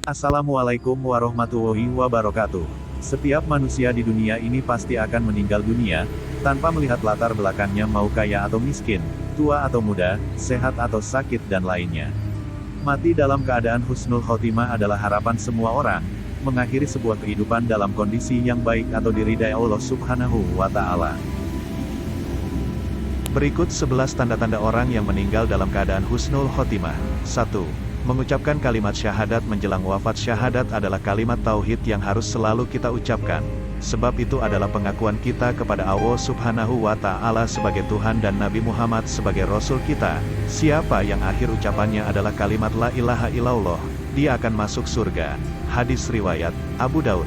Assalamualaikum warahmatullahi wabarakatuh. Setiap manusia di dunia ini pasti akan meninggal dunia, tanpa melihat latar belakangnya mau kaya atau miskin, tua atau muda, sehat atau sakit dan lainnya. Mati dalam keadaan husnul khotimah adalah harapan semua orang, mengakhiri sebuah kehidupan dalam kondisi yang baik atau diridai Allah Subhanahu wa Ta'ala. Berikut 11 tanda-tanda orang yang meninggal dalam keadaan husnul khotimah. 1. Mengucapkan kalimat syahadat menjelang wafat. Syahadat adalah kalimat tauhid yang harus selalu kita ucapkan. Sebab itu adalah pengakuan kita kepada Allah Subhanahu wa Ta'ala sebagai Tuhan dan Nabi Muhammad sebagai Rasul kita. Siapa yang akhir ucapannya adalah kalimat La ilaha illallah, dia akan masuk surga. Hadis riwayat Abu Daud.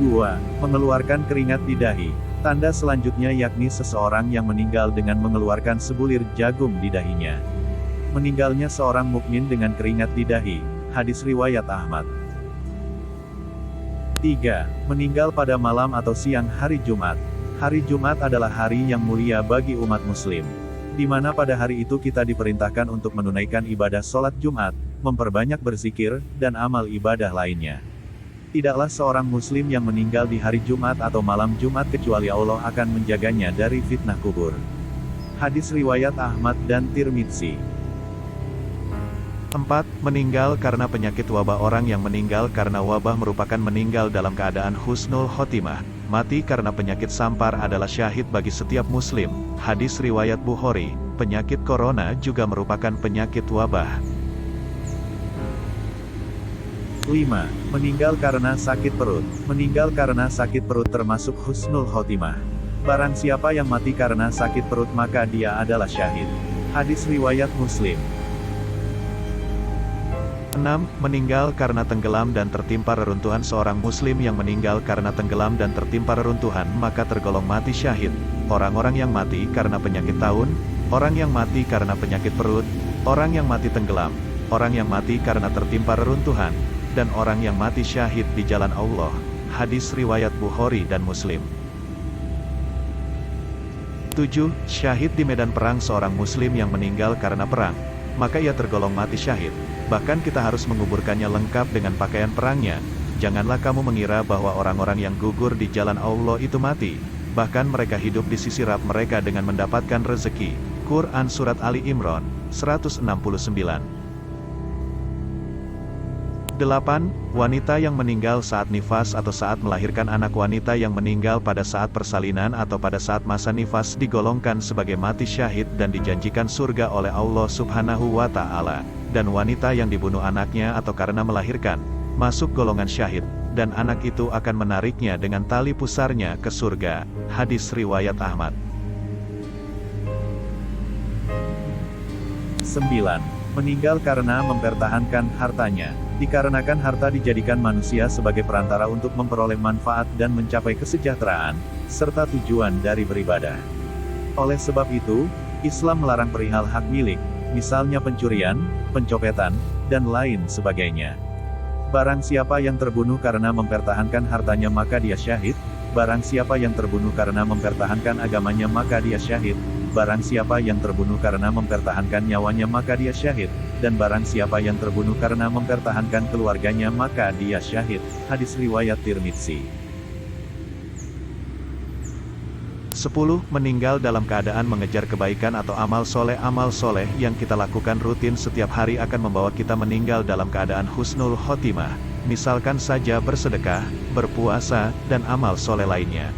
2. Mengeluarkan keringat di dahi. Tanda selanjutnya yakni seseorang yang meninggal dengan mengeluarkan sebulir jagung di dahinya. Meninggalnya seorang mukmin dengan keringat di dahi. Hadis riwayat Ahmad. 3. Meninggal pada malam atau siang hari Jumat. Hari Jumat adalah hari yang mulia bagi umat muslim, di mana pada hari itu kita diperintahkan untuk menunaikan ibadah sholat Jumat, memperbanyak berzikir, dan amal ibadah lainnya. Tidaklah seorang muslim yang meninggal di hari Jumat atau malam Jumat kecuali Allah akan menjaganya dari fitnah kubur. Hadis riwayat Ahmad dan Tirmidzi. 4. Meninggal karena penyakit wabah. Orang yang meninggal karena wabah merupakan meninggal dalam keadaan husnul khotimah. Mati karena penyakit sampar adalah syahid bagi setiap muslim. Hadis riwayat Bukhari. Penyakit corona juga merupakan penyakit wabah. 5. Meninggal karena sakit perut. Meninggal karena sakit perut termasuk husnul khotimah. Barang siapa yang mati karena sakit perut maka dia adalah syahid. Hadis riwayat Muslim. 6. Meninggal karena tenggelam dan tertimpa reruntuhan. Seorang muslim yang meninggal karena tenggelam dan tertimpa reruntuhan maka tergolong mati syahid. Orang-orang yang mati karena penyakit taun, orang yang mati karena penyakit perut, orang yang mati tenggelam, orang yang mati karena tertimpa reruntuhan, dan orang yang mati syahid di jalan Allah. Hadis riwayat Bukhari dan Muslim. 7. Syahid di medan perang. Seorang muslim yang meninggal karena perang, maka ia tergolong mati syahid. Bahkan kita harus menguburkannya lengkap dengan pakaian perangnya. Janganlah kamu mengira bahwa orang-orang yang gugur di jalan Allah itu mati. Bahkan mereka hidup di sisi Rabb mereka dengan mendapatkan rezeki. Quran Surat Ali Imran 169. 8. Wanita yang meninggal saat nifas atau saat melahirkan. Anak wanita yang meninggal pada saat persalinan atau pada saat masa nifas digolongkan sebagai mati syahid dan dijanjikan surga oleh Allah Subhanahu wa Ta'ala. Dan wanita yang dibunuh anaknya atau karena melahirkan, masuk golongan syahid, dan anak itu akan menariknya dengan tali pusarnya ke surga. Hadis riwayat Ahmad. 9. Meninggal karena mempertahankan hartanya. Dikarenakan harta dijadikan manusia sebagai perantara untuk memperoleh manfaat dan mencapai kesejahteraan, serta tujuan dari beribadah. Oleh sebab itu, Islam melarang perihal hak milik, misalnya pencurian, pencopetan, dan lain sebagainya. Barang siapa yang terbunuh karena mempertahankan hartanya maka dia syahid. Barang siapa yang terbunuh karena mempertahankan agamanya maka dia syahid. Barang siapa yang terbunuh karena mempertahankan nyawanya maka dia syahid. Dan barang siapa yang terbunuh karena mempertahankan keluarganya maka dia syahid. Hadis riwayat Tirmidzi. 10. Meninggal dalam keadaan mengejar kebaikan atau amal soleh. Amal soleh yang kita lakukan rutin setiap hari akan membawa kita meninggal dalam keadaan husnul khotimah. Misalkan saja bersedekah, berpuasa, dan amal soleh lainnya.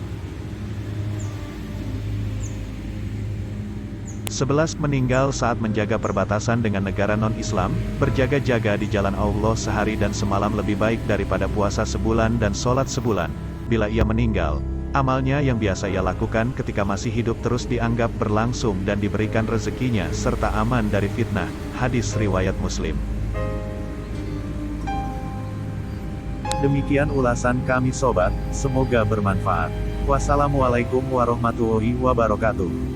11. Meninggal saat menjaga perbatasan dengan negara non-Islam. Berjaga-jaga di jalan Allah sehari dan semalam lebih baik daripada puasa sebulan dan sholat sebulan. Bila ia meninggal, amalnya yang biasa ia lakukan ketika masih hidup terus dianggap berlangsung dan diberikan rezekinya serta aman dari fitnah. Hadis riwayat Muslim. Demikian ulasan kami sobat, semoga bermanfaat. Wassalamualaikum warahmatullahi wabarakatuh.